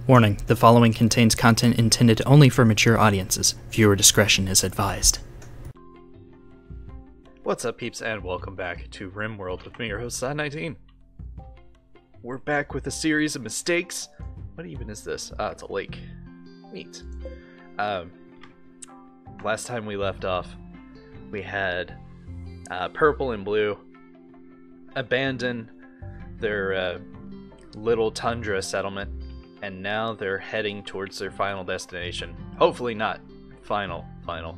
Warning, the following contains content intended only for mature audiences. Viewer discretion is advised. What's up, peeps, and welcome back to Rimworld with me, your host, Side19. We're back with a series of mistakes. What even is this? Ah, it's a lake. Neat. Last time we left off, we had purple and blue abandon their little tundra settlement, and now they're heading towards their final destination. Hopefully not final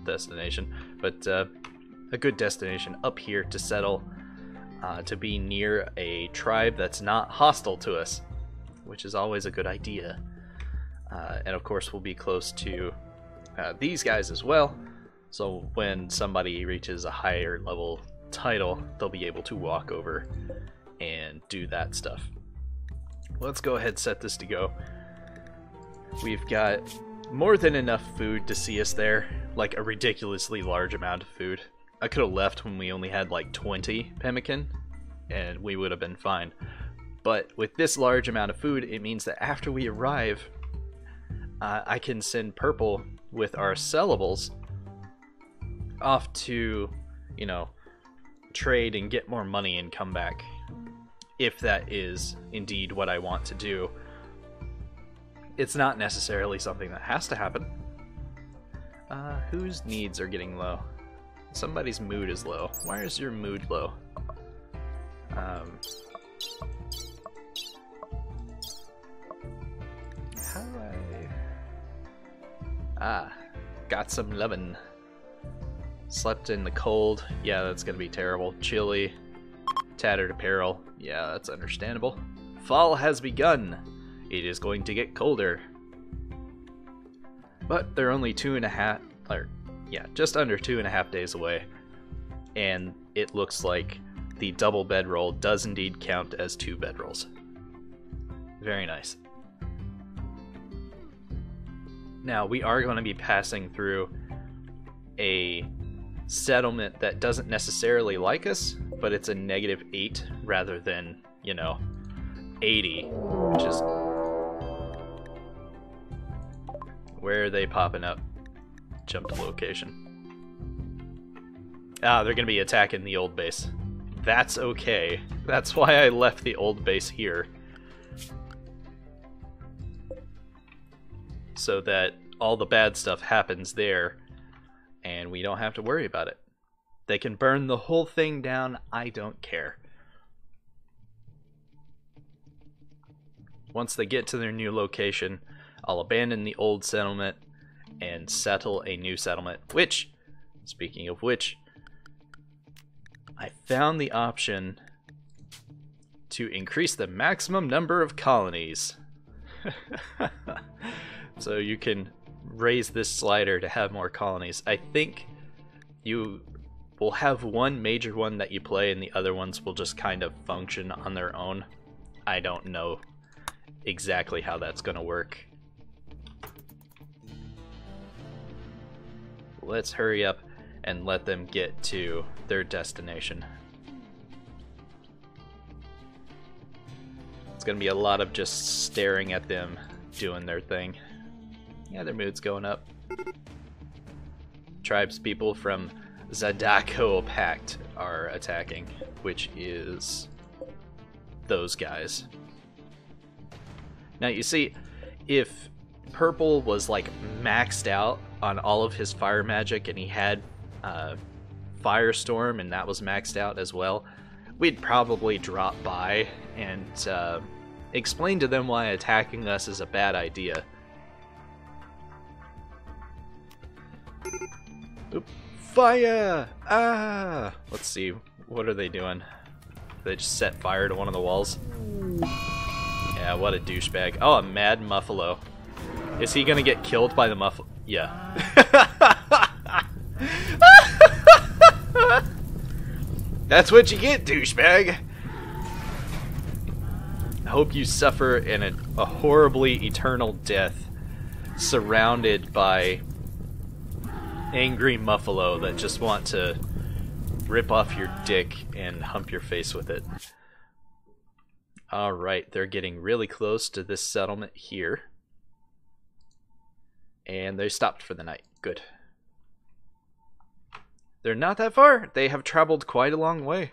destination, but a good destination up here to settle, to be near a tribe that's not hostile to us, which is always a good idea. And of course we'll be close to these guys as well, so when somebody reaches a higher level title, they'll be able to walk over and do that stuff. Let's go ahead and set this to go. We've got more than enough food to see us there, like a ridiculously large amount of food. I could have left when we only had like 20 pemmican and we would have been fine. But with this large amount of food, it means that after we arrive, I can send Purple with our sellables off to, you know, trade and get more money and come back, if that is indeed what I want to do. It's not necessarily something that has to happen. Whose needs are getting low? Somebody's mood is low. Why is your mood low? How do I... got some lovin'. Slept in the cold. Yeah, that's gonna be terrible. Chilly. Tattered apparel. Yeah, that's understandable. Fall has begun. It is going to get colder. But they're only just under 2.5 days away. And it looks like the double bedroll does indeed count as 2 bedrolls. Very nice. Now, we are going to be passing through a settlement that doesn't necessarily like us, but it's a -8 rather than, you know, 80, which is... Where are they popping up? Jump to location. Ah, they're gonna be attacking the old base. That's okay. That's why I left the old base here. So that all the bad stuff happens there, and we don't have to worry about it. They can burn the whole thing down, I don't care. Once they get to their new location, I'll abandon the old settlement and settle a new settlement, which, speaking of which, I found the option to increase the maximum number of colonies. So you can raise this slider to have more colonies. I think you will have one major one that you play and the other ones will just kind of function on their own. I don't know exactly how that's gonna work. Let's hurry up and let them get to their destination. It's gonna be a lot of just staring at them doing their thing. Yeah, their mood's going up. Tribespeople from Zadako Pact are attacking, which is those guys. Now you see, if Purple was like maxed out on all of his fire magic and he had Firestorm and that was maxed out as well, we'd probably drop by and explain to them why attacking us is a bad idea. Oop. Fire! Ah! Let's see, what are they doing? They just set fire to one of the walls? Yeah, what a douchebag. Oh, a mad muffalo. Is he gonna get killed by the muffalo? Yeah. That's what you get, douchebag! I hope you suffer in a horribly eternal death, surrounded by angry muffalo that just want to rip off your dick and hump your face with it. Alright, they're getting really close to this settlement here. And they stopped for the night. Good. They're not that far. They have traveled quite a long way.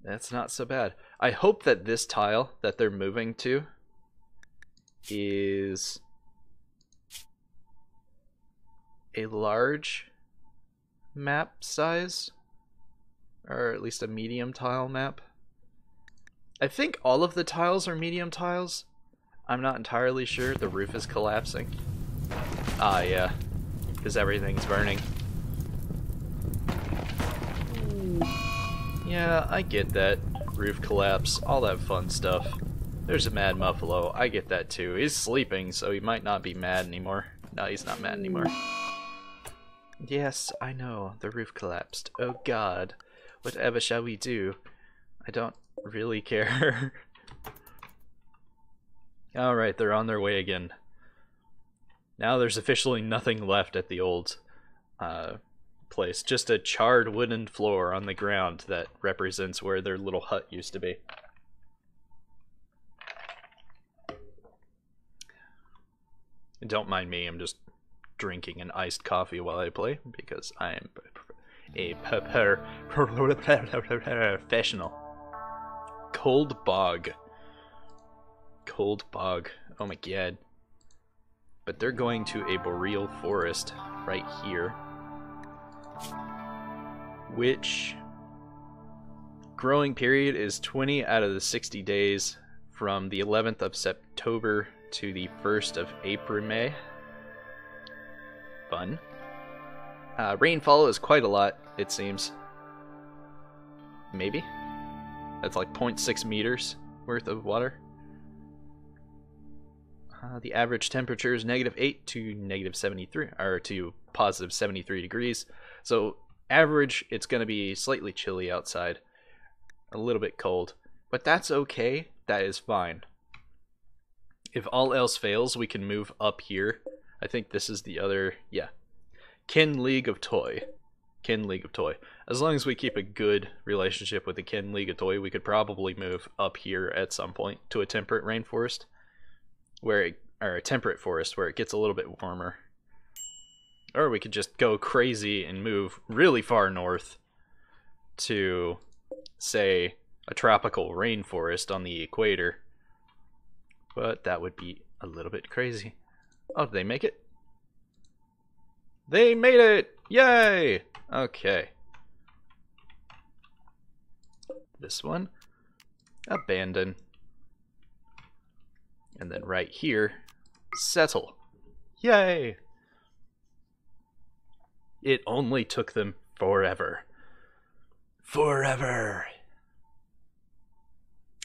That's not so bad. I hope that this tile that they're moving to is a large map size, or at least a medium tile map. I think all of the tiles are medium tiles. I'm not entirely sure. The roof is collapsing. Ah, yeah, because everything's burning. Yeah, I get that. Roof collapse, all that fun stuff. There's a mad Muffalo. I get that too. He's sleeping, so he might not be mad anymore. No, he's not mad anymore. Yes, I know. The roof collapsed. Oh god. Whatever shall we do? I don't really care. Alright, they're on their way again. Now there's officially nothing left at the old place. Just a charred wooden floor on the ground that represents where their little hut used to be. Don't mind me, I'm just drinking an iced coffee while I play because I am a professional. Cold bog. Cold bog. Oh my god. But they're going to a boreal forest right here, which growing period is 20 out of the 60 days from the 11th of September to the 1st of April, May. Fun. Rainfall is quite a lot, it seems. Maybe? That's like 0.6 meters worth of water. The average temperature is -8 to -73, or to positive 73 degrees. So average, it's going to be slightly chilly outside, a little bit cold, but that's okay. That is fine. If all else fails, we can move up here. I think this is the other, yeah. Kin League of Toy. Kin League of Toy. As long as we keep a good relationship with the Kin League of Toy, we could probably move up here at some point to a temperate rainforest, where it, or a temperate forest where it gets a little bit warmer. Or we could just go crazy and move really far north to, say, a tropical rainforest on the equator. But that would be a little bit crazy. Oh, did they make it? They made it! Yay! Okay. This one. Abandon. And then right here, settle. Yay! It only took them forever. Forever!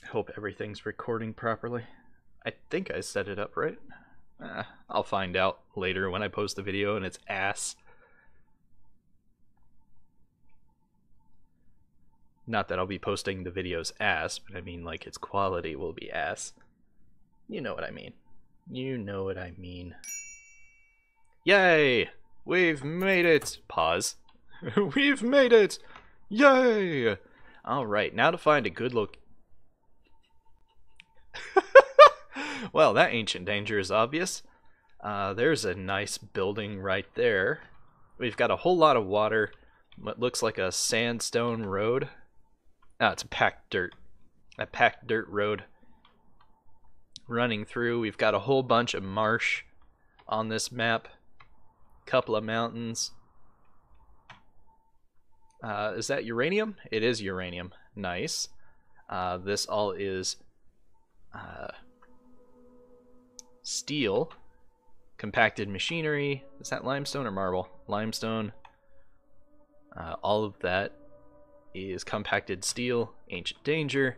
I hope everything's recording properly. I think I set it up right. I'll find out later when I post the video and it's ass. Not that I'll be posting the video's ass, but I mean like its quality will be ass. You know what I mean. You know what I mean. Yay! We've made it! Pause. We've made it! Yay! Alright, now to find a good look. Well, that ancient danger is obvious. There's a nice building right there. We've got a whole lot of water. What looks like a sandstone road. Ah, it's a packed dirt. A packed dirt road running through. We've got a whole bunch of marsh on this map. Couple of mountains. Is that uranium? It is uranium. Nice. This all is steel. Compacted machinery. Is that limestone or marble? Limestone. All of that is compacted steel. Ancient danger.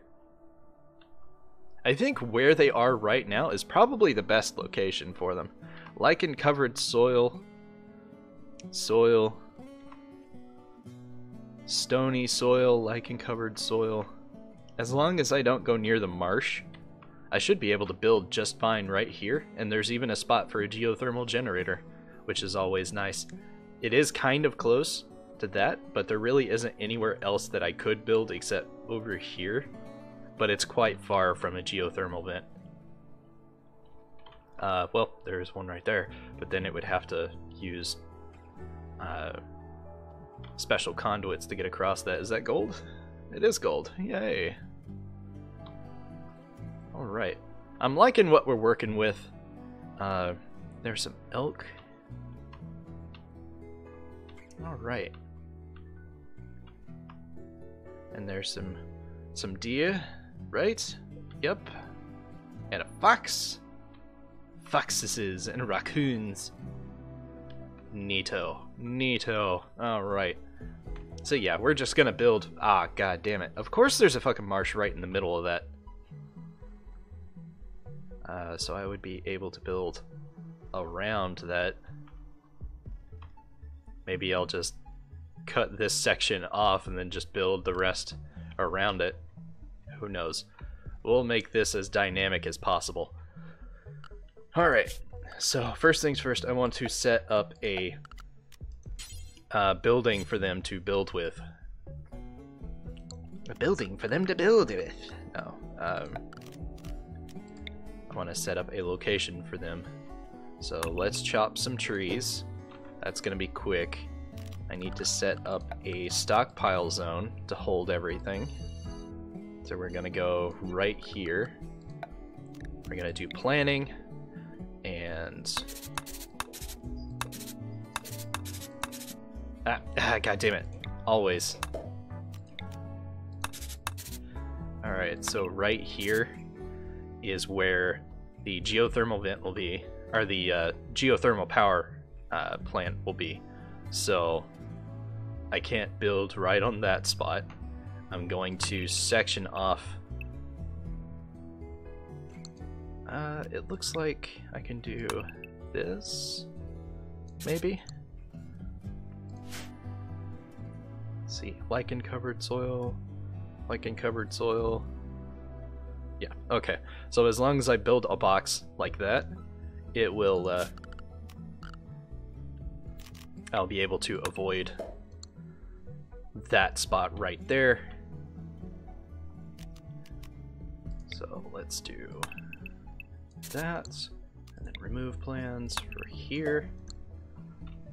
I think where they are right now is probably the best location for them. Lichen covered soil. Soil. Stony soil, lichen covered soil. As long as I don't go near the marsh, I should be able to build just fine right here, and there's even a spot for a geothermal generator, which is always nice. It is kind of close to that, but there really isn't anywhere else that I could build except over here, but it's quite far from a geothermal vent. Well, there's one right there, but then it would have to use special conduits to get across that. Is that gold? It is gold. Yay. Alright. I'm liking what we're working with. There's some elk. Alright. And there's some deer, right? Yep. And a fox. Foxes and raccoons. Neato. Neato. Alright. So yeah, we're just gonna build... Ah, god damn it. Of course there's a fucking marsh right in the middle of that. So I would be able to build around that. Maybe I'll just cut this section off and then just build the rest around it. Who knows? We'll make this as dynamic as possible. Alright, so first things first, I want to set up a building for them to build with. A building for them to build with. No. I want to set up a location for them. So let's chop some trees. That's going to be quick. I need to set up a stockpile zone to hold everything. So we're going to go right here. We're going to do planning. And... God damn it. Always. Alright, so right here is where the geothermal vent will be, or the geothermal power plant will be. So I can't build right on that spot. I'm going to section off. It looks like I can do this, maybe. Let's see, lichen covered soil, lichen covered soil. Yeah, okay. So as long as I build a box like that, it will, I'll be able to avoid that spot right there. So let's do that, and then remove plans for here.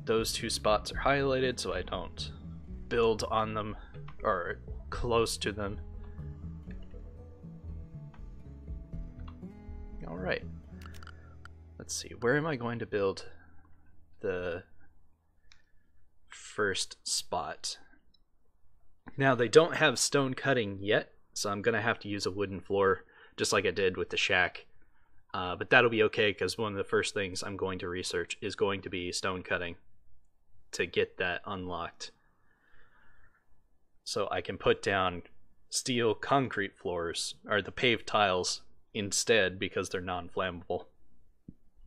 Those two spots are highlighted so I don't build on them or close to them. Alright, let's see, where am I going to build the first spot? Now they don't have stone cutting yet, so I'm gonna have to use a wooden floor just like I did with the shack. But that'll be okay because one of the first things I'm going to research is going to be stone cutting to get that unlocked. So I can put down steel concrete floors, or the paved tiles, instead because they're non-flammable.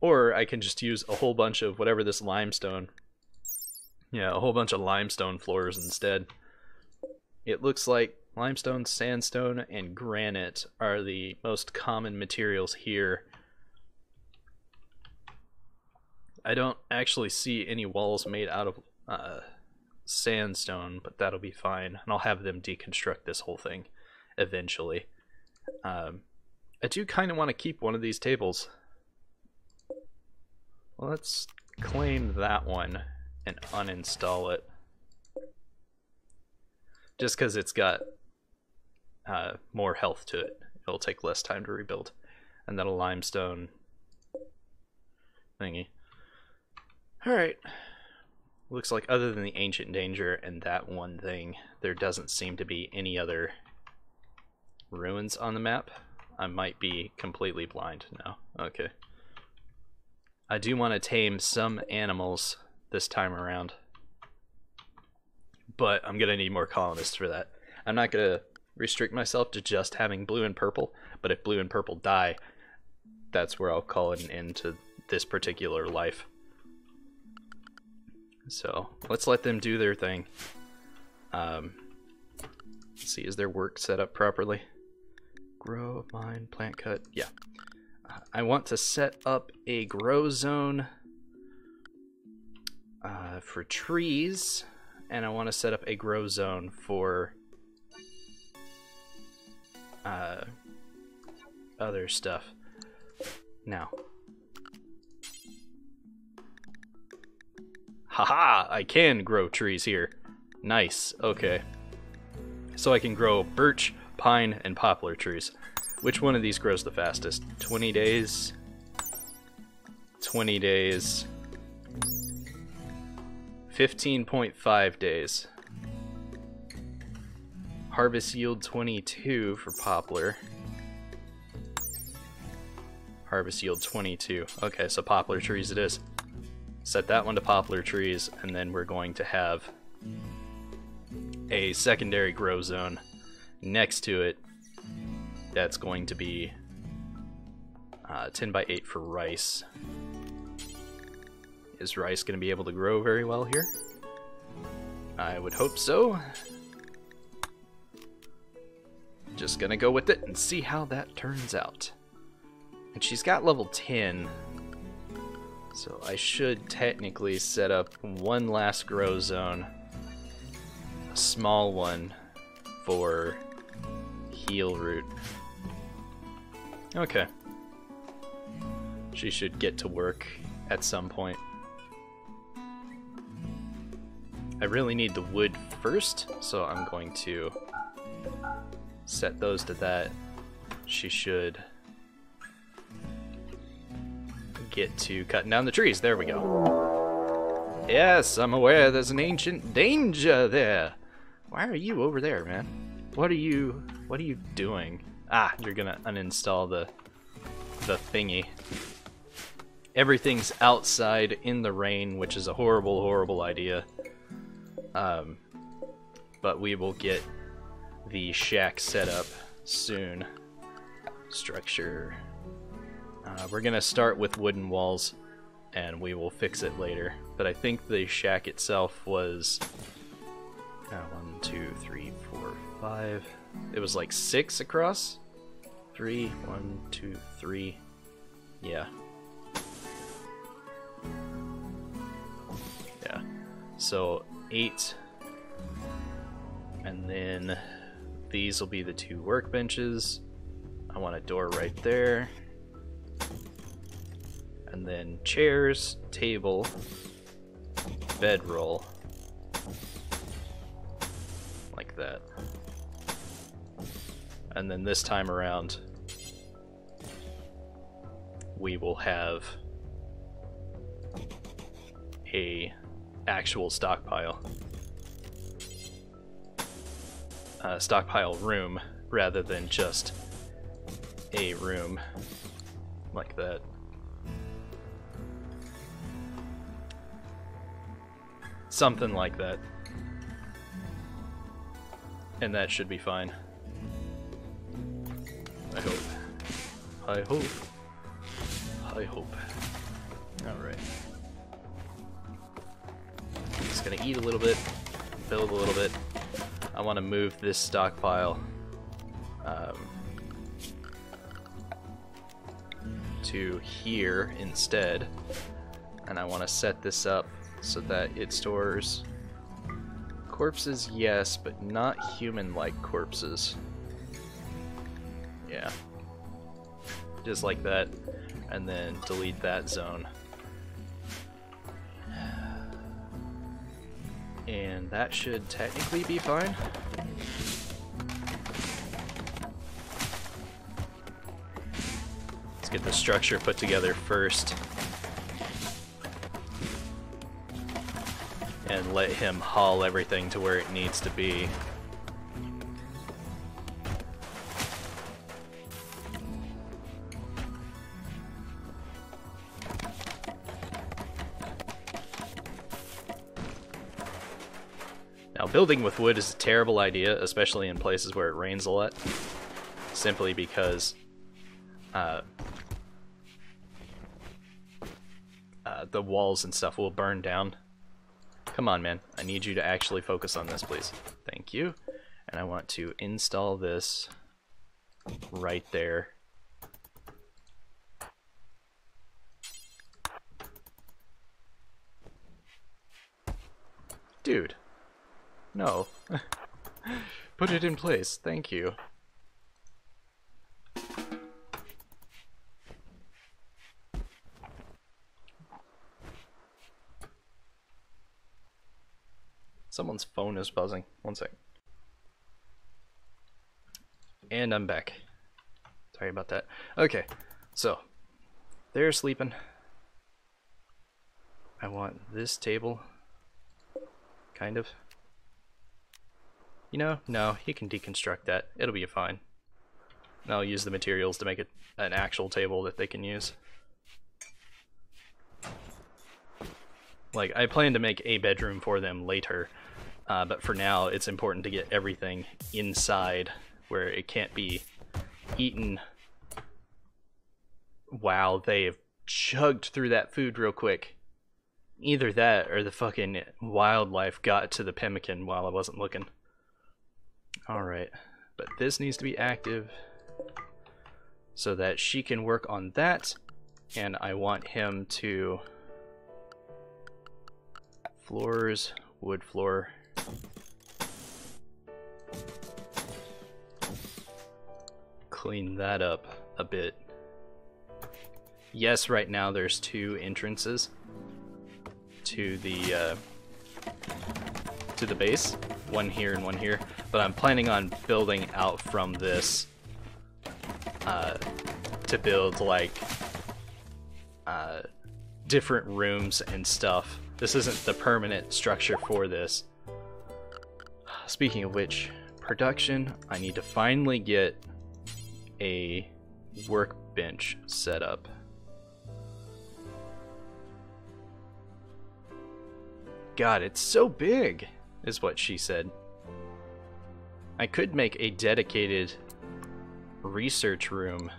Or I can just use a whole bunch of whatever this limestone. Yeah, a whole bunch of limestone floors instead. It looks like limestone, sandstone, and granite are the most common materials here. I don't actually see any walls made out of sandstone, but that'll be fine. And I'll have them deconstruct this whole thing eventually. I do kind of want to keep one of these tables. Let's claim that one and uninstall it. Just because it's got more health to it. It'll take less time to rebuild. And then a limestone thingy. Alright. Looks like other than the ancient danger and that one thing, there doesn't seem to be any other ruins on the map. I might be completely blind now. Okay. I do want to tame some animals this time around. But I'm going to need more colonists for that. I'm not going to restrict myself to just having blue and purple, but if blue and purple die, that's where I'll call it an end to this particular life. So let's let them do their thing. Let's see, is their work set up properly? Grow, mine, plant cut. Yeah. I want to set up a grow zone for trees, and I want to set up a grow zone for other stuff. Now, Haha, I can grow trees here. Nice, okay. So I can grow birch, pine, and poplar trees. Which one of these grows the fastest? 20 days? 20 days. 15.5 days. Harvest yield 22 for poplar. Harvest yield 22. Okay, so poplar trees it is. Set that one to poplar trees, and then we're going to have a secondary grow zone next to it that's going to be 10 by 8 for rice. Is rice going to be able to grow very well here? I would hope so. Just gonna go with it and see how that turns out. And she's got level 10, so I should technically set up one last grow zone, a small one for heal root. Okay. She should get to work at some point. I really need the wood first, so I'm going to set those to that. She should get to cutting down the trees. There we go. Yes, I'm aware there's an ancient danger there. Why are you over there, man? What are you doing? Ah, you're gonna uninstall the thingy. Everything's outside in the rain, which is a horrible, horrible idea. But we will get the shack set up soon. Structure. We're gonna start with wooden walls, and we will fix it later. But I think the shack itself was 1, 2, 3, 4, 5. It was like 6 across. 3, 1, 2, 3. Yeah. Yeah. So 8. And then these will be the 2 workbenches. I want a door right there. And then chairs, table, bedroll. Like that. And then this time around, we will have a actual stockpile. Stockpile room rather than just a room like that. Something like that. And that should be fine. I hope. I hope. I hope. Alright. Just gonna eat a little bit, build a little bit. I want to move this stockpile to here instead, and I want to set this up so that it stores corpses, yes, but not human-like corpses. Yeah. Just like that, and then delete that zone. And that should technically be fine. Let's get the structure put together first. And let him haul everything to where it needs to be. Now, building with wood is a terrible idea, especially in places where it rains a lot, simply because the walls and stuff will burn down. Come on, man. I need you to actually focus on this, please. Thank you. And I want to install this right there. Dude. No. Put it in place. Thank you. Someone's phone is buzzing. One sec. And I'm back. Sorry about that. Okay, so they're sleeping. I want this table, kind of. You know, no, he can deconstruct that. It'll be fine. And I'll use the materials to make it an actual table that they can use. Like, I plan to make a bedroom for them later, but for now it's important to get everything inside where it can't be eaten while they've chugged through that food real quick. Either that or the fucking wildlife got to the pemmican while I wasn't looking. Alright, but this needs to be active so that she can work on that, and I want him to floors, wood floor. Clean that up a bit. Yes, right now there's 2 entrances to the base, one here and one here, but I'm planning on building out from this to build like different rooms and stuff. This isn't the permanent structure for this. Speaking of which, production, I need to finally get a workbench set up. God, it's so big, is what she said. I could make a dedicated research room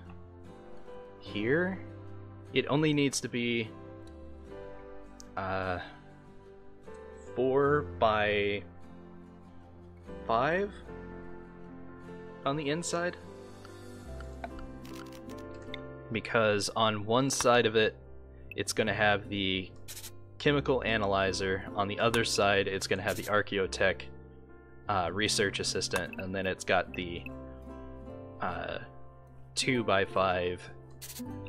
here. It only needs to be 4 by 5 on the inside, because on one side of it it's going to have the chemical analyzer, on the other side it's going to have the archaeotech research assistant, and then it's got the 2 by 5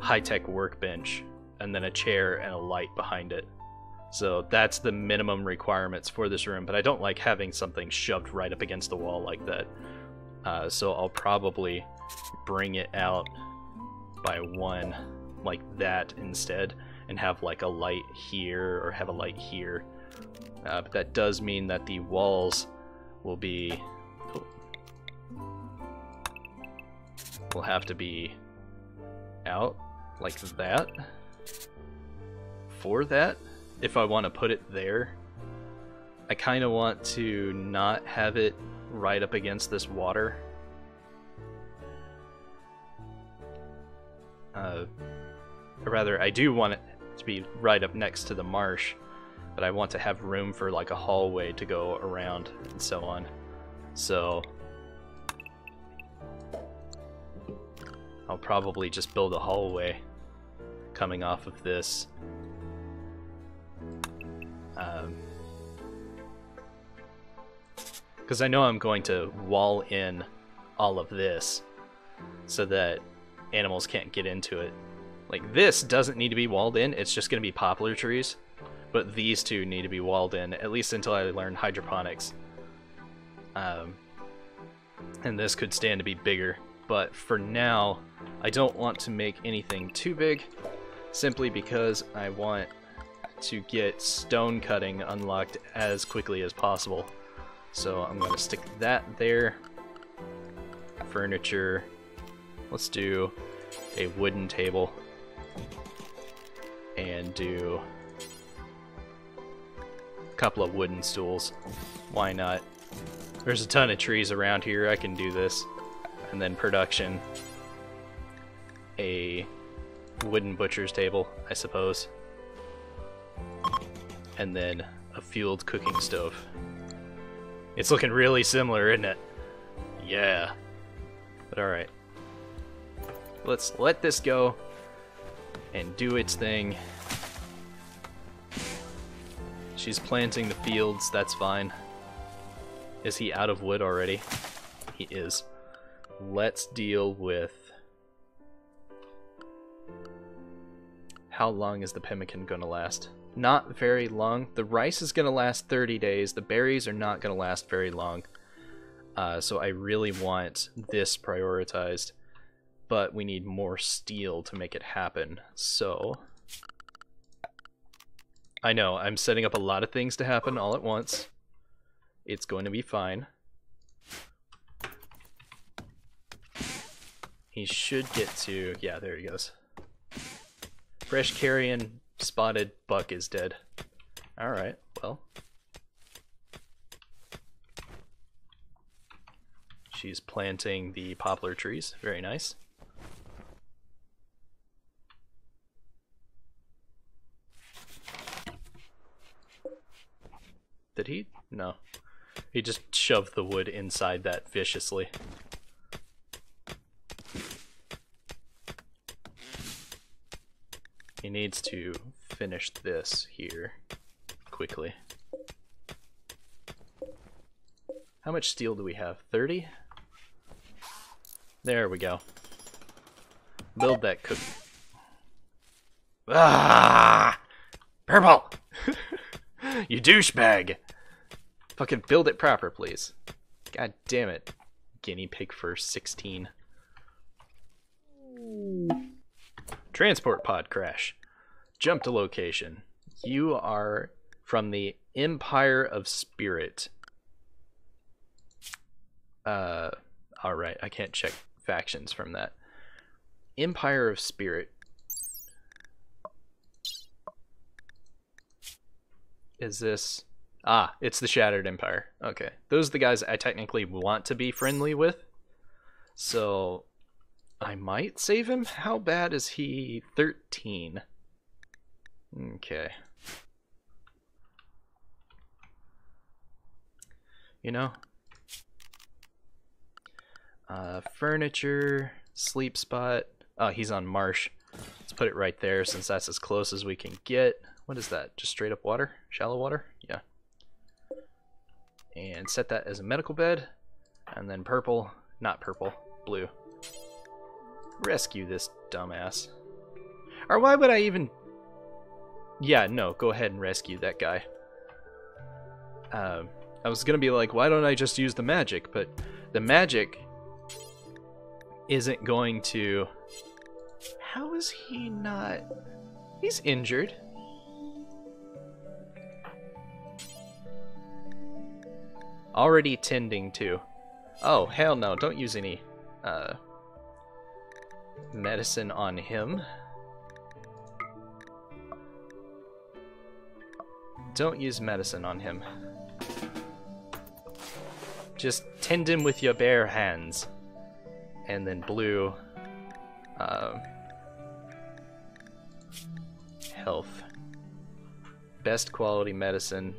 high-tech workbench, and then a chair and a light behind it. So that's the minimum requirements for this room, but I don't like having something shoved right up against the wall like that. So I'll probably bring it out by 1 like that instead, and have like a light here or have a light here. But that does mean that the walls will be... will have to be out like that for that. If I want to put it there, I kind of want to not have it right up against this water. Or rather, I do want it to be right up next to the marsh, but I want to have room for like a hallway to go around and so on. So I'll probably just build a hallway coming off of this. Because I know I'm going to wall in all of this so that animals can't get into it. Like, this doesn't need to be walled in, it's just going to be poplar trees, but these two need to be walled in, at least until I learn hydroponics. And this could stand to be bigger, but for now I don't want to make anything too big, simply because I want to get stone cutting unlocked as quickly as possible. So I'm going to stick that there. Furniture. Let's do a wooden table. And do a couple of wooden stools. Why not? There's a ton of trees around here. I can do this. And then production. A wooden butcher's table, I suppose. And then a fueled cooking stove. It's looking really similar, isn't it? Yeah. But alright. Let's let this go and do its thing. She's planting the fields, that's fine. Is he out of wood already? He is. Let's deal with... How long is the pemmican gonna last? not very long. The rice is going to last 30 days. The berries are not going to last very long. So I really want this prioritized. But we need more steel to make it happen. So I know, I'm setting up a lot of things to happen all at once. It's going to be fine. He should get to... yeah, there he goes. Fresh carrion spotted buck is dead. Alright, well. She's planting the poplar trees. Very nice. Did he? No. He just shoved the wood inside that viciously. He needs to finish this here quickly. How much steel do we have? 30? There we go. Build that cook. Ah! Purple! You douchebag! Fucking build it proper, please. God damn it. Guinea pig for 16. Transport pod crash. Jump to location. You are from the Empire of Spirit. Alright, I can't check factions from that. Empire of Spirit. Is this... ah, it's the Shattered Empire. Okay. Those are the guys I technically want to be friendly with. So, I might save him? How bad is he? 13. Okay. You know? Furniture, sleep spot. Oh, he's on marsh. Let's put it right there since that's as close as we can get. What is that? Just straight up water? Shallow water? Yeah. And set that as a medical bed. And then purple. Not purple. Blue. Rescue this dumbass. Or why would I even... yeah, no. Go ahead and rescue that guy. I was gonna be like, why don't I just use the magic? But the magic isn't going to... how is he not... he's injured. Already tending to. Oh, hell no. Don't use any medicine on him. Don't use medicine on him. Just tend him with your bare hands. And then blue. Health. Best quality medicine.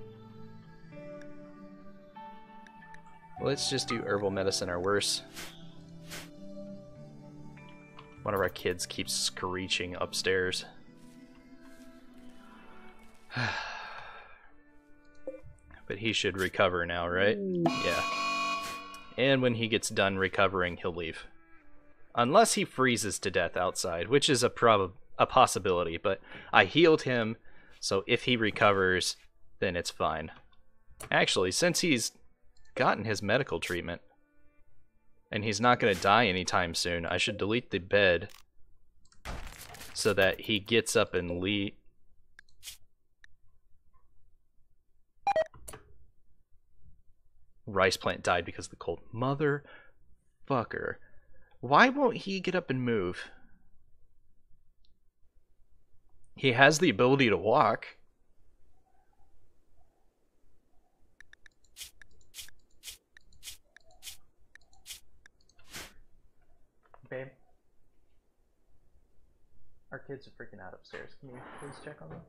Let's just do herbal medicine or worse. One of our kids keeps screeching upstairs. But he should recover now, right? Yeah. And when he gets done recovering, he'll leave. Unless he freezes to death outside, which is a possibility, but I healed him, so if he recovers, then it's fine. Actually, since he's gotten his medical treatment, and he's not going to die anytime soon, I should delete the bed so that he gets up and leave. Rice plant died because of the cold. Motherfucker. Why won't he get up and move? He has the ability to walk. Babe, our kids are freaking out upstairs. Can you please check on them?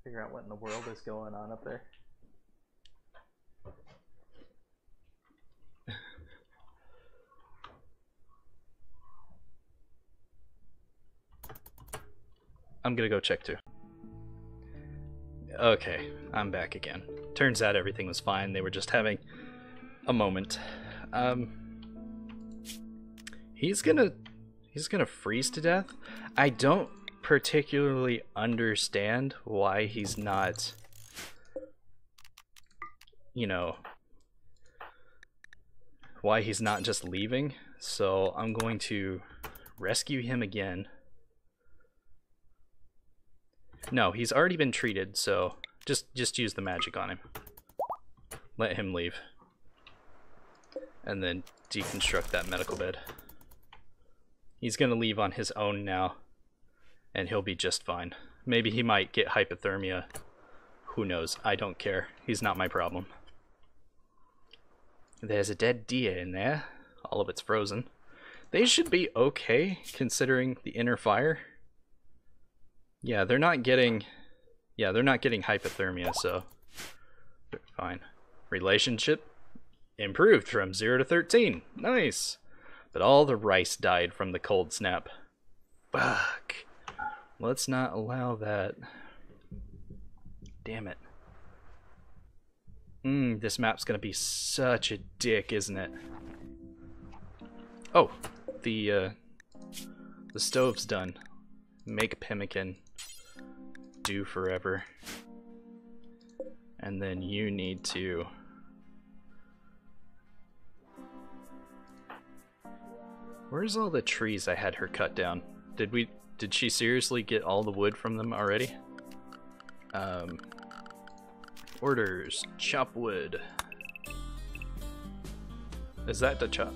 Figure out what in the world is going on up there. I'm gonna go check too. Okay, I'm back again. Turns out everything was fine. They were just having a moment. He's gonna freeze to death. I don't particularly understand why he's not, you know, why he's not just leaving. So I'm going to rescue him again. No, he's already been treated, so just use the magic on him. Let him leave. And then deconstruct that medical bed. He's gonna leave on his own now, and he'll be just fine. Maybe he might get hypothermia. Who knows? I don't care. He's not my problem. There's a dead deer in there. All of it's frozen. They should be okay, considering the inner fire. Yeah, they're not getting hypothermia, so they're fine. Relationship improved from 0 to 13. Nice. But all the rice died from the cold snap. Fuck. Let's not allow that. Damn it. This map's gonna be such a dick, isn't it? Oh, the stove's done. Make pemmican. Do forever. And then you need to... Where's all the trees I had her cut down? Did she seriously get all the wood from them already? Orders. Chop wood. Is that the chop?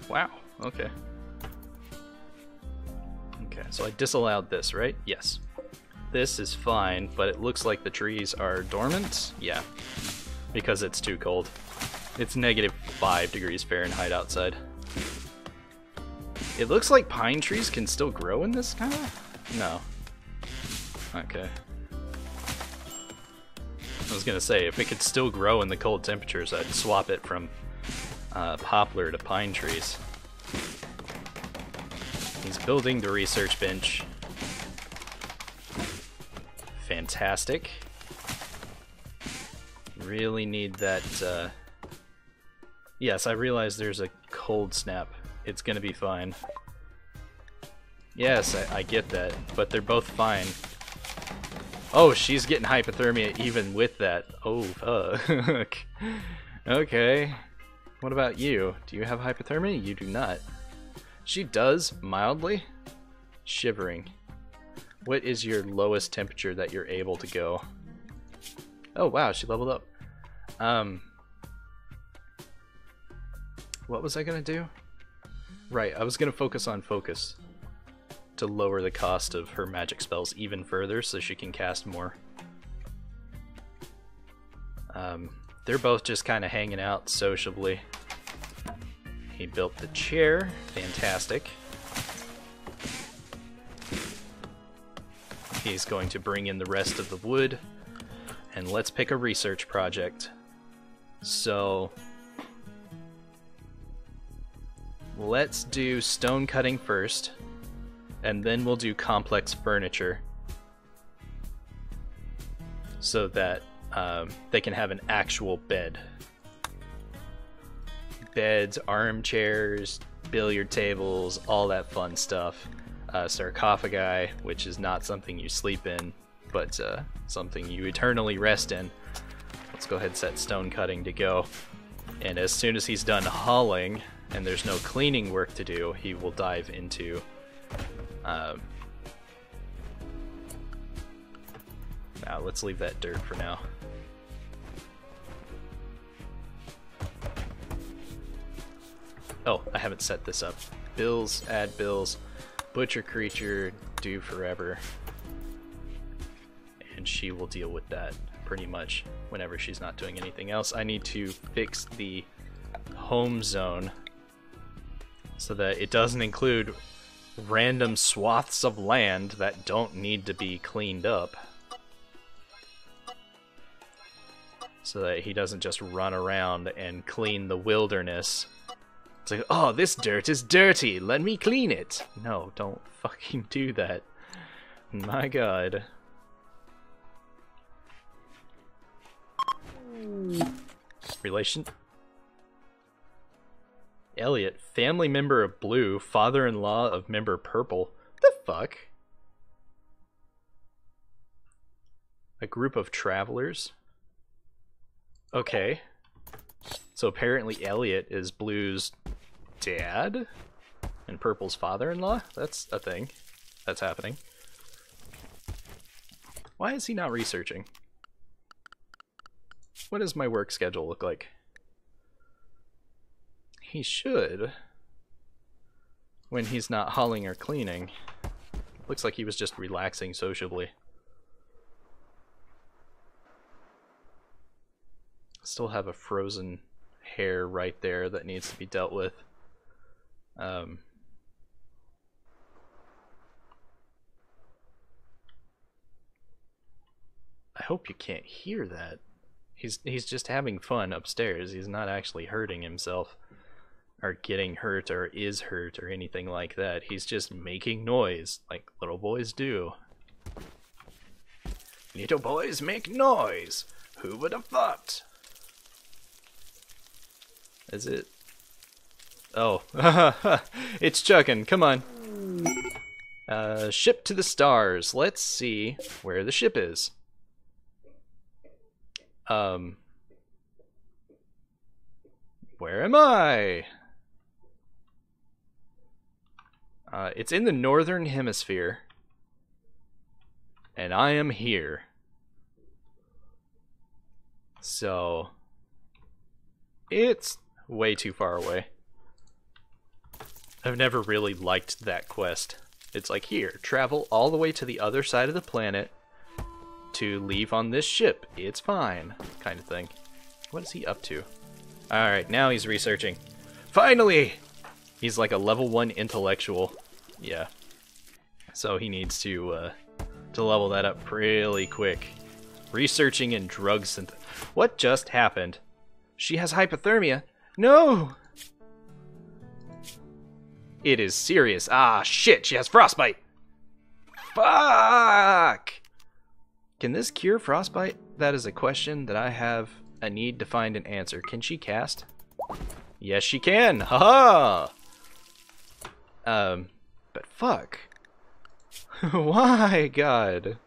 Wow, okay. Okay, so I disallowed this, right? Yes. This is fine, but it looks like the trees are dormant? Yeah, because it's too cold. It's -5 degrees Fahrenheit outside. It looks like pine trees can still grow in this kind of? No. Okay. I was gonna say, if it could still grow in the cold temperatures, I'd swap it from poplar to pine trees. He's building the research bench. Fantastic. Really need that, Yes, I realize there's a cold snap. It's gonna be fine. Yes, I get that, but they're both fine. Oh, she's getting hypothermia even with that. Oh, fuck. Okay. What about you? Do you have hypothermia? You do not. She does, mildly. Shivering. What is your lowest temperature that you're able to go? Oh, wow, she leveled up. What was I gonna do? Right, I was gonna focus on focus to lower the cost of her magic spells even further so she can cast more. They're both just kind of hanging out sociably. He built the chair. Fantastic. He's going to bring in the rest of the wood. And let's pick a research project. So... let's do stone cutting first. And then we'll do complex furniture. So that they can have an actual bed. Beds, armchairs, billiard tables, all that fun stuff. Sarcophagi, which is not something you sleep in, but something you eternally rest in. Let's go ahead and set stone cutting to go. And as soon as he's done hauling, and there's no cleaning work to do, he will dive into... now let's leave that dirt for now. Oh, I haven't set this up. Bills, add bills, butcher creature, do forever. And she will deal with that pretty much whenever she's not doing anything else. I need to fix the home zone so that it doesn't include random swaths of land that don't need to be cleaned up. So that he doesn't just run around and clean the wilderness. It's like, oh, this dirt is dirty, let me clean it. No, don't fucking do that. My god. Relation? Elliot, family member of Blue, father-in-law of member Purple. What the fuck? A group of travelers. Okay. So apparently Elliot is Blue's dad and Purple's father-in-law? That's a thing that's happening. Why is he not researching? What does my work schedule look like? He should. When he's not hauling or cleaning. Looks like he was just relaxing sociably. Still have a frozen hair right there that needs to be dealt with. I hope you can't hear that. He's just having fun upstairs. He's not actually hurting himself or getting hurt or is hurt or anything like that. He's just making noise like little boys do. Little boys make noise. Who would have thought? Is it? Oh, it's chugging. Come on. Ship to the stars. Let's see where the ship is. Where am I? It's in the northern hemisphere. And I am here. So, it's way too far away. I've never really liked that quest. It's like, here, travel all the way to the other side of the planet to leave on this ship. It's fine, kind of thing. What is he up to? Alright, now he's researching. Finally! He's like a level 1 intellectual. Yeah. So he needs to level that up really quick. Researching in drugs and... What just happened? She has hypothermia. No! It is serious. Ah, shit, she has frostbite. Fuck! Can this cure frostbite? That is a question that I have a need to find an answer. Can she cast? Yes, she can. Haha! But fuck. Why, God?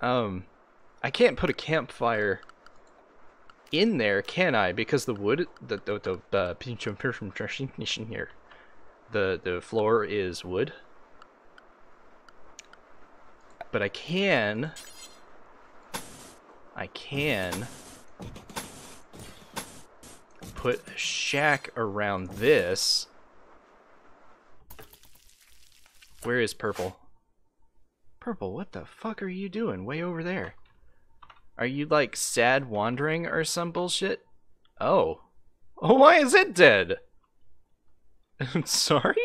I can't put a campfire in there, can I? Because the wood, the floor is wood. But I can put a shack around this. Where is Purple? Purple, what the fuck are you doing way over there? Are you like sad wandering or some bullshit? Oh. Oh, why is it dead? I'm sorry?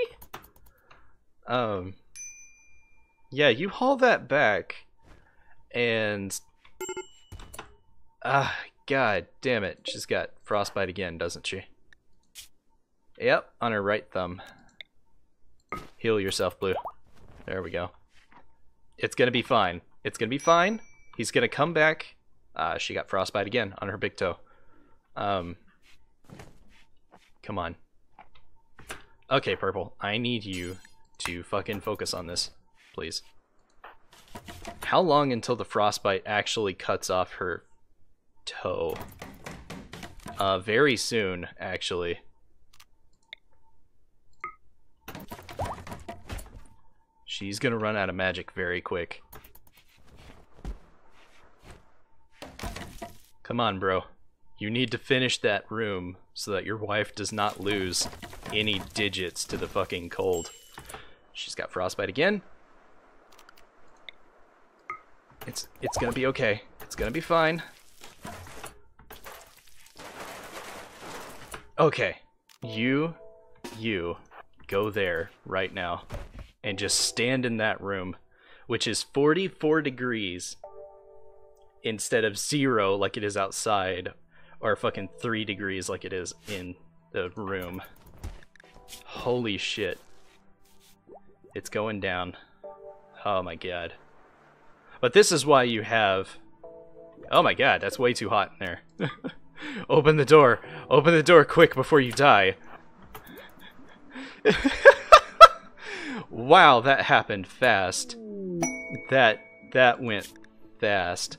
Yeah, you haul that back and god damn it. She's got frostbite again, doesn't she? Yep, on her right thumb. Heal yourself, Blue. There we go. It's gonna be fine. It's gonna be fine. He's gonna come back. She got frostbite again on her big toe. Come on. Okay, Purple. I need you to fucking focus on this, please. How long until the frostbite actually cuts off her toe? Very soon, actually. She's gonna run out of magic very quick. Come on, bro. You need to finish that room so that your wife does not lose any digits to the fucking cold. She's got frostbite again. It's gonna be okay. It's gonna be fine. Okay. You go there right now and just stand in that room, which is 44 degrees instead of 0 like it is outside, or fucking 3 degrees like it is in the room. Holy shit. It's going down. Oh my god. But this is why you have... Oh my god, that's way too hot in there. Open the door. Open the door quick before you die. Wow, that happened fast. That went fast.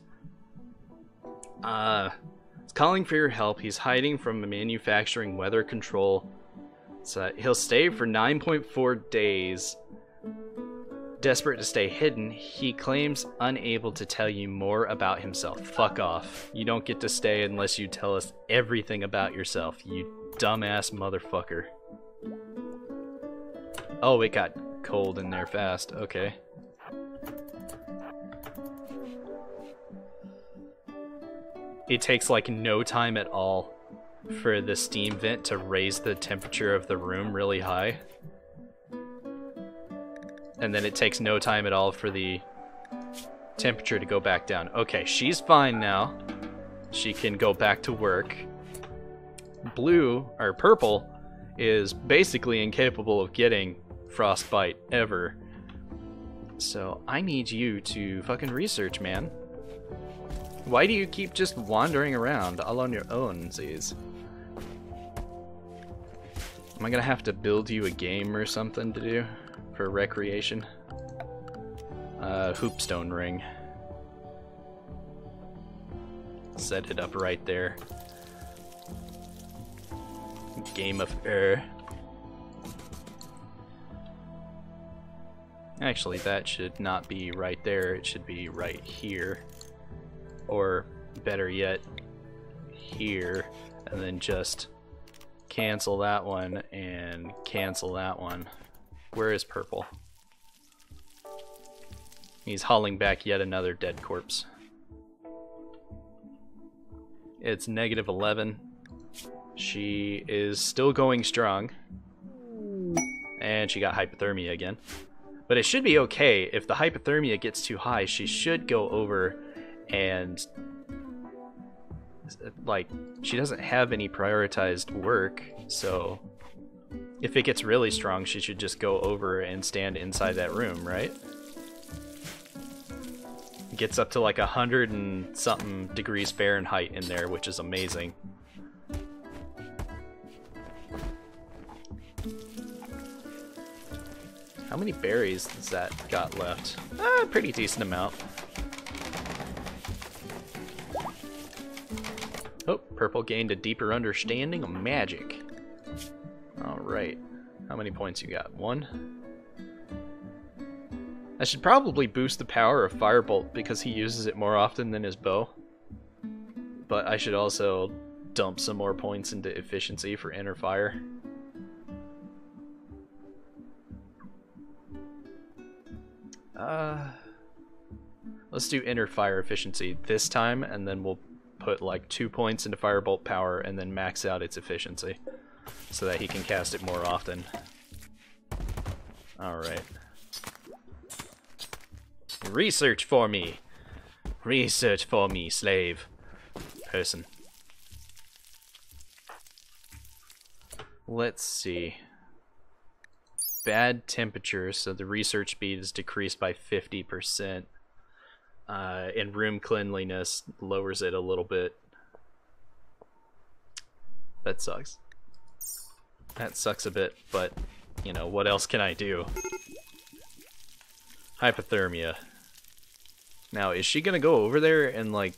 He's calling for your help. He's hiding from a manufacturing weather control. So he'll stay for 9.4 days. Desperate to stay hidden, he claims unable to tell you more about himself. Fuck off. You don't get to stay unless you tell us everything about yourself, you dumbass motherfucker. Oh, it got cold in there fast. Okay. It takes like no time at all for the steam vent to raise the temperature of the room really high. And then it takes no time at all for the temperature to go back down. Okay, she's fine now. She can go back to work. Blue, or purple, is basically incapable of getting frostbite ever. So I need you to fucking research, man. Why do you keep just wandering around all on your own, Z's? Am I gonna have to build you a game or something to do for recreation? Hoopstone ring. Set it up right there. Game of Actually, that should not be right there. It should be right here. Or, better yet, here. And then just cancel that one and cancel that one. Where is purple? He's hauling back yet another dead corpse. It's -11. She is still going strong. And she got hypothermia again. But it should be okay. If the hypothermia gets too high, she should go over and... like, she doesn't have any prioritized work, so... if it gets really strong, she should just go over and stand inside that room, right? It gets up to like 100 and something degrees Fahrenheit in there, which is amazing. How many berries has that got left? Pretty decent amount. Oh, purple gained a deeper understanding of magic. Alright. How many points you got? 1? I should probably boost the power of Firebolt because he uses it more often than his bow. But I should also dump some more points into efficiency for Inner Fire. Let's do Inner Fire efficiency this time, and then we'll put like 2 points into Firebolt power and then max out its efficiency so that he can cast it more often. Alright. Research for me! Research for me, slave. Person. Let's see. Bad temperature, so the research speed is decreased by 50%. And room cleanliness lowers it a little bit. That sucks. That sucks a bit, but, you know, what else can I do? Hypothermia. Now, is she gonna go over there and, like,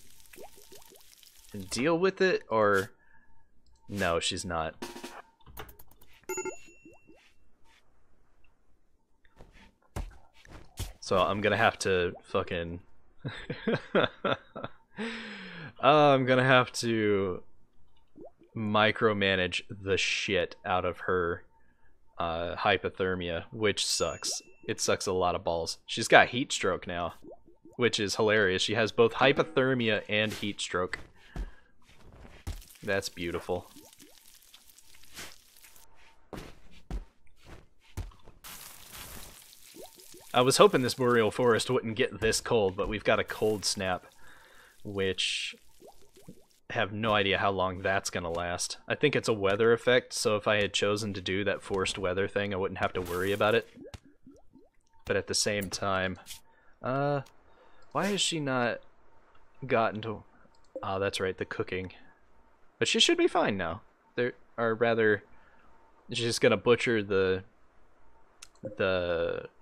deal with it, or... No, she's not. So I'm gonna have to fucking... I'm gonna have to micromanage the shit out of her hypothermia, which sucks. It sucks a lot of balls. She's got heat stroke now, which is hilarious. She has both hypothermia and heat stroke. That's beautiful. I was hoping this boreal forest wouldn't get this cold, but we've got a cold snap, which I have no idea how long that's gonna last. I think it's a weather effect, so if I had chosen to do that forced weather thing, I wouldn't have to worry about it. But at the same time, why has she not gotten to... Oh, that's right, the cooking. But she should be fine now. There, or rather, she's just gonna butcher the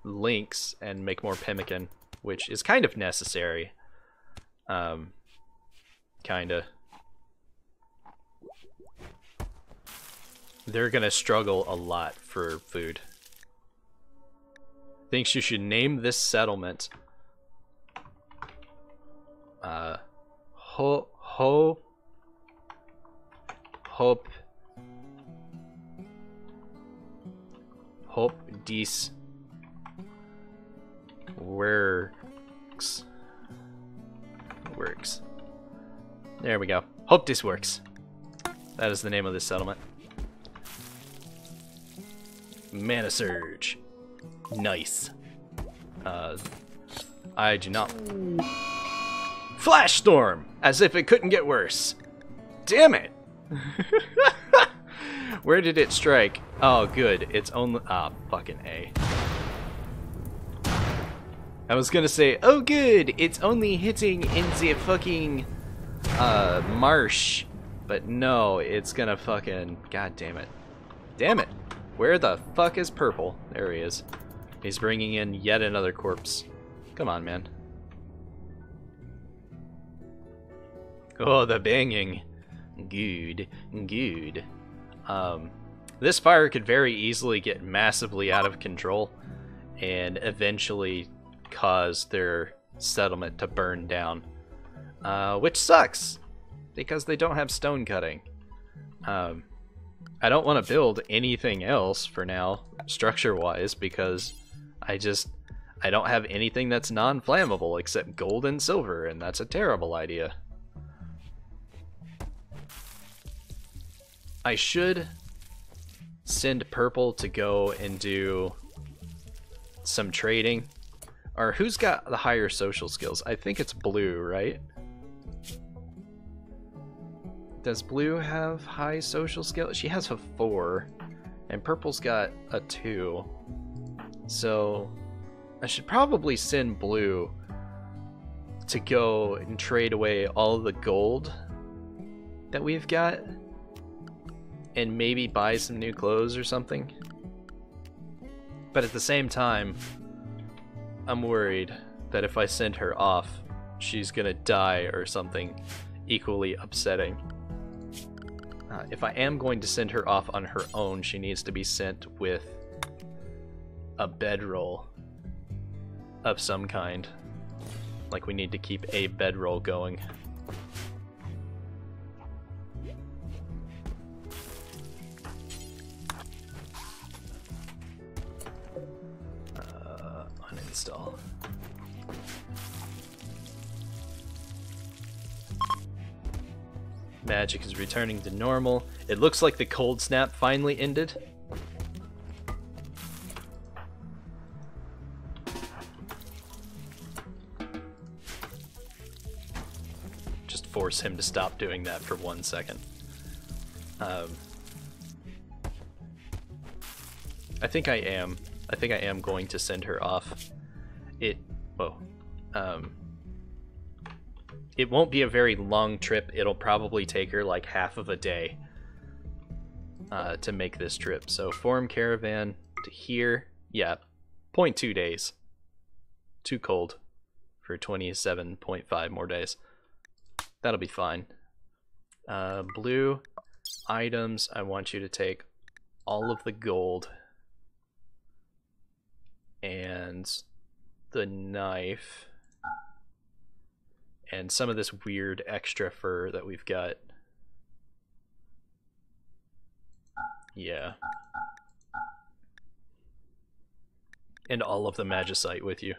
lynx and make more pemmican, which is kind of necessary. Kinda. They're gonna struggle a lot for food. Thinks you should name this settlement Hope dies works. There we go. Hope this works. That is the name of this settlement. Mana Surge. Nice. I do not. Flash Storm! As if it couldn't get worse. Damn it! Where did it strike? Oh, good. It's only. Ah, fucking A. I was gonna say, oh, good. It's only hitting in the fucking marsh. But no, it's gonna fucking. God damn it. Damn it. Where the fuck is Purple? There he is. He's bringing in yet another corpse. Come on, man. Oh, the banging. Good. Good. This fire could very easily get massively out of control and eventually cause their settlement to burn down. Which sucks, because they don't have stone cutting. I don't want to build anything else for now, structure-wise, because I don't have anything that's non-flammable except gold and silver, and that's a terrible idea. I should send Purple to go and do some trading. Or who's got the higher social skills? I think it's Blue, right? Does Blue have high social skills? She has a 4, and Purple's got a 2. So I should probably send Blue to go and trade away all of the gold that we've got and maybe buy some new clothes or something. But at the same time, I'm worried that if I send her off, she's gonna die or something equally upsetting. If I am going to send her off on her own, she needs to be sent with a bedroll of some kind. Like, we need to keep a bedroll going. Uninstall. Magic is returning to normal. It looks like the cold snap finally ended. Just force him to stop doing that for 1 second. I think I am going to send her off. It won't be a very long trip. It'll probably take her like half of a day to make this trip. So form caravan to here. Yeah, 0.2 days. Too cold for 27.5 more days. That'll be fine. Blue items. I want you to take all of the gold and the knife and some of this weird extra fur that we've got. Yeah. And all of the magicite with you.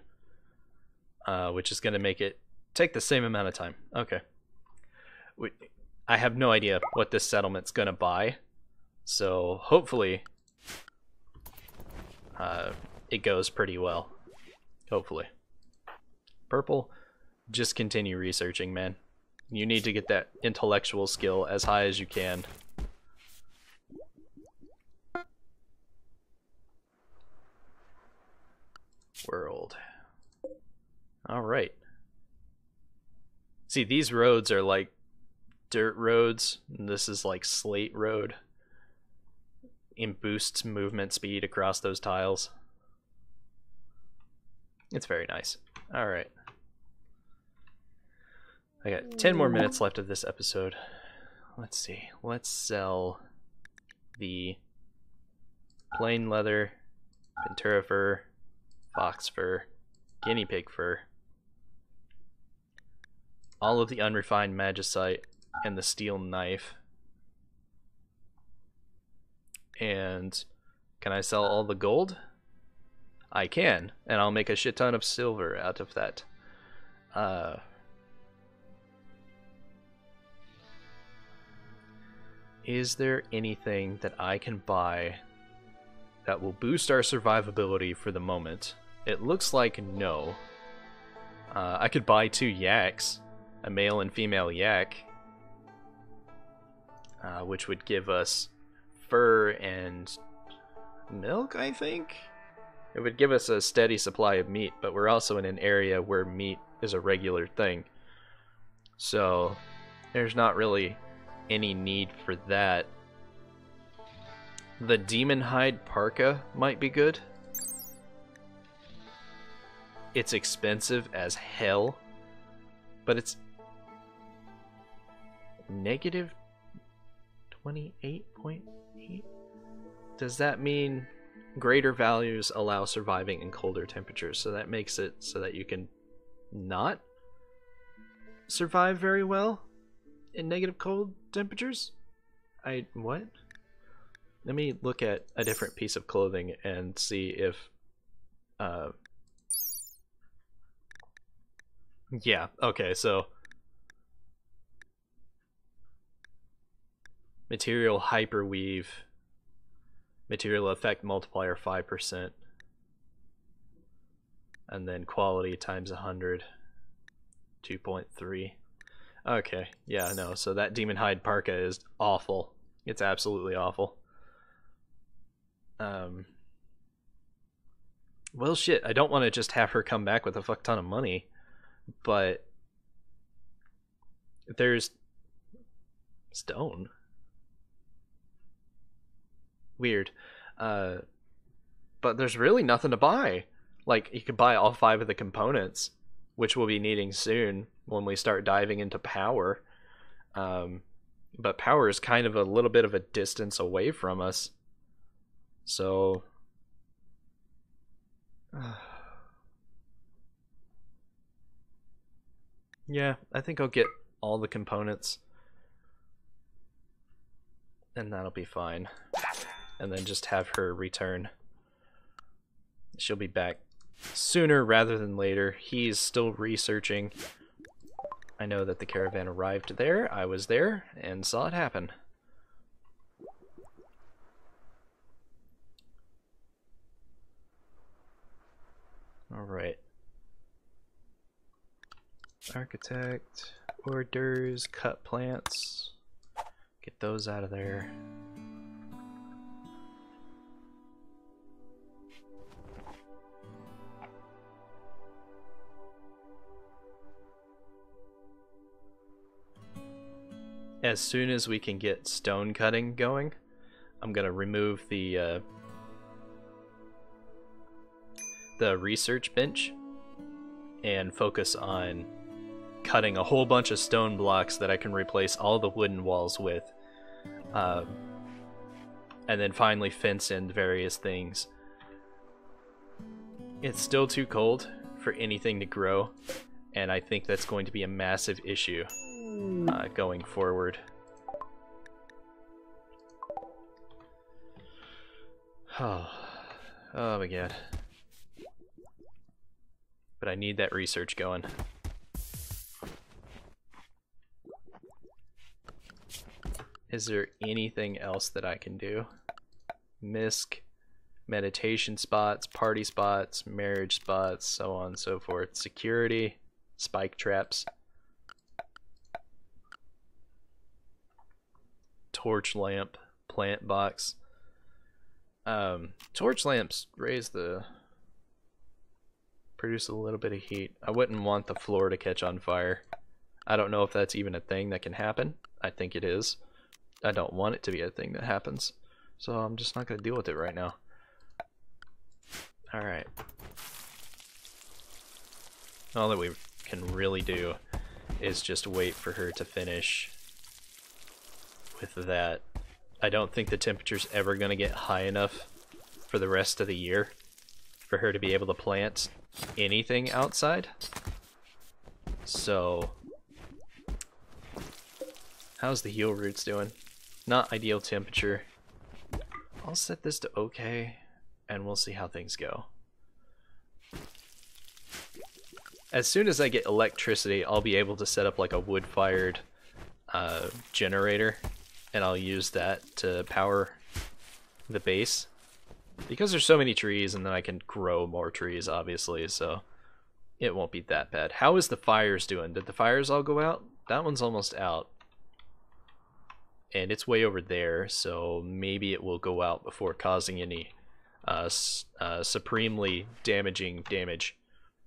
Which is going to make it take the same amount of time. Okay. I have no idea what this settlement's going to buy. So hopefully it goes pretty well. Hopefully. Purple, just continue researching, man. You need to get that intellectual skill as high as you can. World. Alright. See, these roads are like dirt roads. And this is like slate road. It boosts movement speed across those tiles. It's very nice. Alright. I got 10 more minutes left of this episode. Let's see. Let's sell the plain leather, Ventura fur, fox fur, guinea pig fur, all of the unrefined magicite, and the steel knife. And can I sell all the gold? I can, and I'll make a shit ton of silver out of that. Is there anything that I can buy that will boost our survivability for the moment? It looks like no. I could buy 2 yaks, a male and female yak, which would give us fur and milk, I think? It would give us a steady supply of meat, but we're also in an area where meat is a regular thing. So there's not really any need for that. The demon hide parka might be good. It's expensive as hell, but it's negative 28.8. Does that mean greater values allow surviving in colder temperatures? So that makes it so that you can not survive very well in negative cold temperatures? What? Let me look at a different piece of clothing and see if yeah, okay, so material hyperweave, material effect multiplier 5%, and then quality times 100, 2.3. Okay, yeah, no, so that demon hide parka is awful. It's absolutely awful. Well, shit, I don't want to just have her come back with a fuck ton of money, but there's stone. Weird. But there's really nothing to buy. Like, you could buy all 5 of the components, which we'll be needing soon when we start diving into power. But power is kind of a little bit of a distance away from us. So yeah, I think I'll get all the components and that'll be fine. And then just have her return. She'll be back sooner rather than later. He's still researching. I know that the caravan arrived there. I was there and saw it happen. Alright. Architect, orders, cut plants. Get those out of there. As soon as we can get stone cutting going, I'm gonna remove the research bench and focus on cutting a whole bunch of stone blocks that I can replace all the wooden walls with, and then finally fence in various things. It's still too cold for anything to grow, and I think that's going to be a massive issue going forward. Oh my god. But I need that research going. Is there anything else that I can do? Misc, meditation spots, party spots, marriage spots, so on and so forth. Security, spike traps. Torch lamp, plant box. Torch lamps produce a little bit of heat. I wouldn't want the floor to catch on fire. I don't know if that's even a thing that can happen. I think it is. I don't want it to be a thing that happens. So I'm just not going to deal with it right now. Alright. All that we can really do is just wait for her to finish with that. I don't think the temperature's ever going to get high enough for the rest of the year for her to be able to plant anything outside. So, how's the heal roots doing? Not ideal temperature. I'll set this to okay, and we'll see how things go. As soon as I get electricity, I'll be able to set up like a wood-fired generator, and I'll use that to power the base. Because there's so many trees, and then I can grow more trees, obviously, so it won't be that bad. How is the fires doing? Did the fires all go out? That one's almost out. And it's way over there, so maybe it will go out before causing any supremely damaging damage.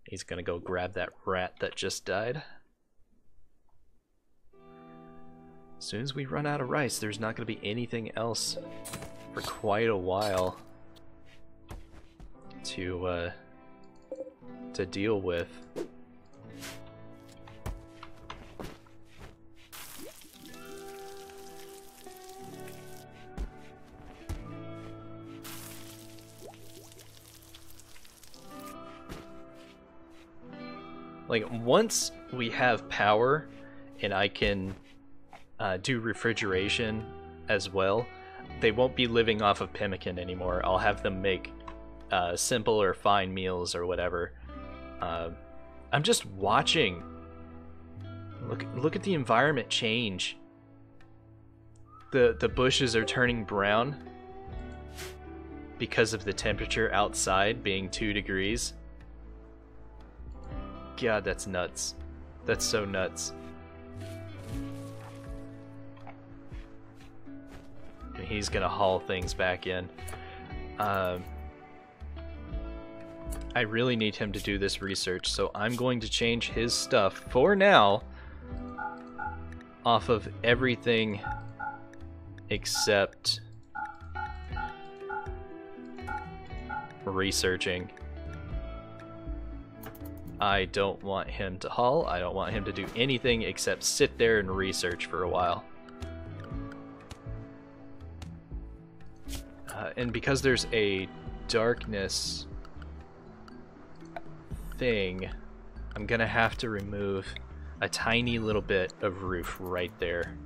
He's gonna go grab that rat that just died. As soon as we run out of rice, there's not gonna be anything else for quite a while to deal with. Like, once we have power and I can do refrigeration as well, they won't be living off of pemmican anymore. I'll have them make simple or fine meals or whatever. I'm just watching. Look at the environment change. The bushes are turning brown because of the temperature outside being 2 degrees. God, that's nuts. That's so nuts. And he's gonna haul things back in. I really need him to do this research, so I'm going to change his stuff for now off of everything except researching. I don't want him to haul. I don't want him to do anything except sit there and research for a while. And because there's a darkness thing, I'm gonna have to remove a tiny little bit of roof right there.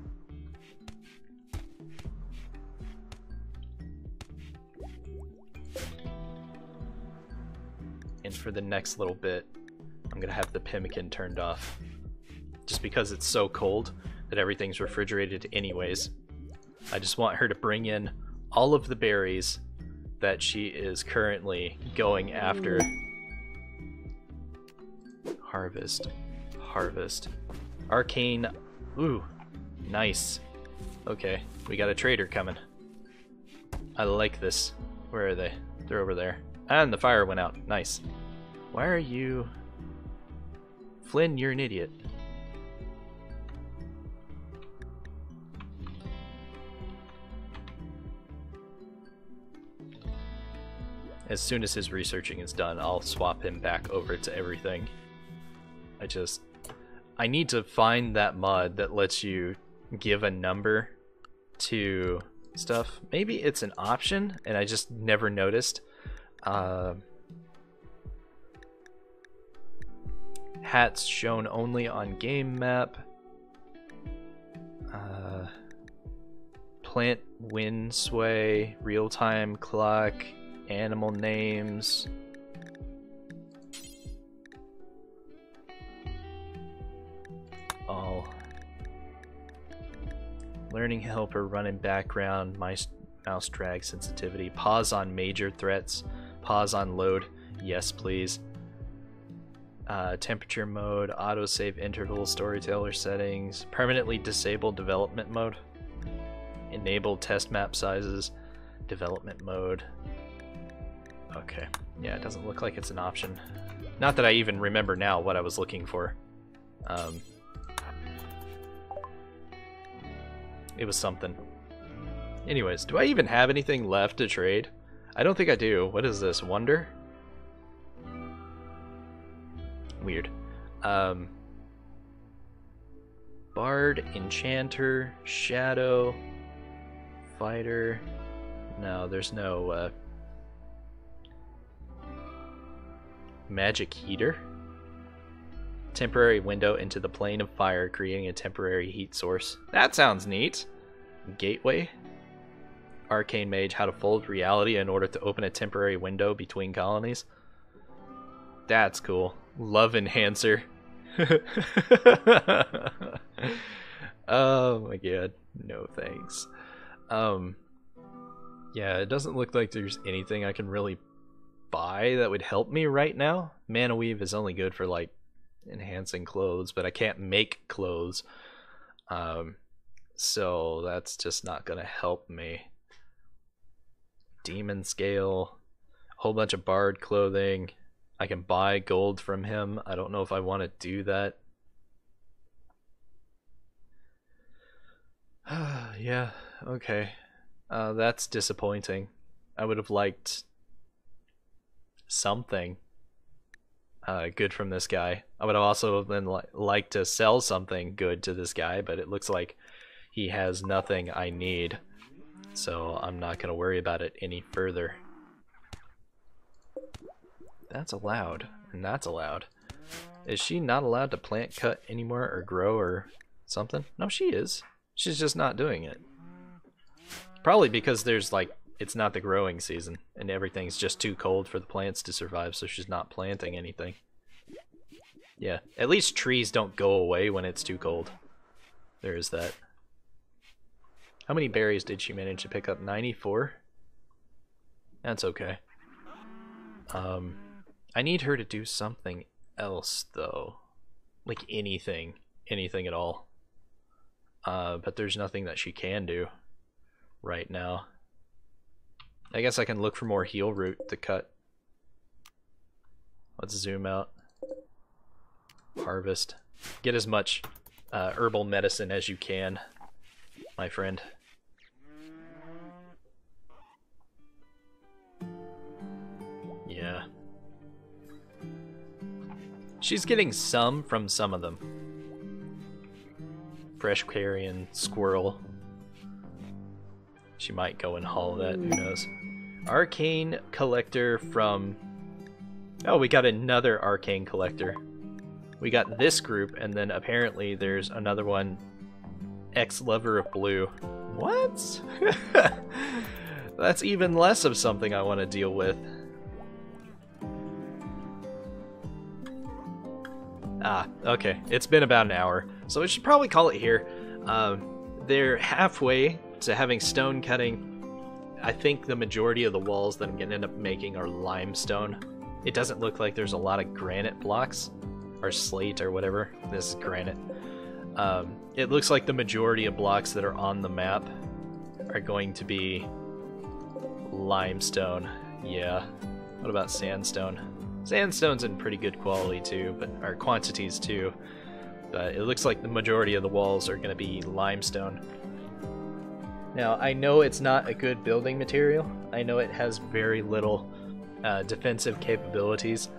And for the next little bit, I'm gonna have the pemmican turned off. Just because it's so cold that everything's refrigerated anyways. I just want her to bring in all of the berries that she is currently going after. Harvest. Harvest. Arcane. Ooh. Nice. Okay, we got a trader coming. I like this. Where are they? They're over there. And the fire went out. Nice. Why are you... Flynn, you're an idiot. As soon as his researching is done, I'll swap him back over to everything. I need to find that mod that lets you give a number to stuff. Maybe it's an option and I just never noticed. Hats shown only on game map. Plant wind sway, real-time clock, animal names. All. Learning helper, running background, mouse drag sensitivity, pause on major threats, pause on load, yes please. Temperature mode, autosave interval, storyteller settings, permanently disabled development mode, enable test map sizes, development mode. Okay, yeah, it doesn't look like it's an option. Not that I even remember now what I was looking for. It was something. Anyways, do I even have anything left to trade? I don't think I do. What is this? Wonder? Weird. Bard, Enchanter, Shadow, Fighter. No, there's no Magic Heater. Temporary window into the plane of fire, creating a temporary heat source. That sounds neat. Gateway. Arcane Mage, how to fold reality in order to open a temporary window between colonies. That's cool. Love Enhancer. Oh my god. No thanks. Yeah, it doesn't look like there's anything I can really buy that would help me right now. Mana Weave is only good for like enhancing clothes, but I can't make clothes. So that's just not gonna help me. Demon Scale, a whole bunch of Bard clothing. I can buy gold from him. I don't know if I want to do that. Yeah, okay. That's disappointing. I would have liked something good from this guy. I would have also then liked to sell something good to this guy, but it looks like he has nothing I need. So I'm not going to worry about it any further. That's allowed, and that's allowed. Is she not allowed to plant cut anymore or grow or something? No, she is. She's just not doing it. Probably because there's like, it's not the growing season and everything's just too cold for the plants to survive, so she's not planting anything. Yeah, at least trees don't go away when it's too cold. There is that. How many berries did she manage to pick up? 94? That's okay. I need her to do something else though. Like anything. Anything at all. But there's nothing that she can do right now. I guess I can look for more heal root to cut. Let's zoom out. Harvest. Get as much herbal medicine as you can, my friend. Yeah. She's getting some from some of them. Fresh carrion, squirrel. She might go and haul that, who knows. Arcane collector from... Oh, we got another arcane collector. We got this group, and then apparently there's another one. Ex-lover of blue. What? That's even less of something I want to deal with. Ah, okay. It's been about an hour, so we should probably call it here. They're halfway to having stone cutting. I think the majority of the walls that I'm going to end up making are limestone. It doesn't look like there's a lot of granite blocks, or slate or whatever. This is granite. It looks like the majority of blocks that are on the map are going to be limestone. Yeah. What about sandstone? Sandstone's in pretty good quality too, but or quantities too. But it looks like the majority of the walls are going to be limestone. Now, I know it's not a good building material. I know it has very little defensive capabilities.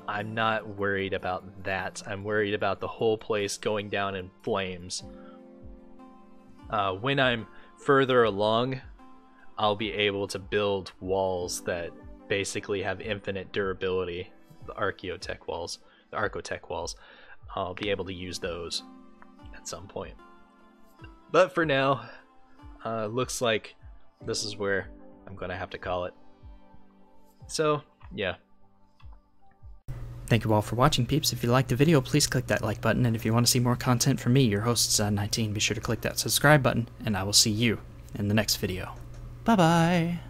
I'm not worried about that. I'm worried about the whole place going down in flames. When I'm further along, I'll be able to build walls that basically have infinite durability. The Archaeotech walls. The Archotech walls. I'll be able to use those at some point. But for now, looks like this is where I'm going to have to call it. So, yeah. Thank you all for watching, peeps. If you liked the video, please click that like button, and if you want to see more content from me, your host, 19, be sure to click that subscribe button, and I will see you in the next video. Bye-bye!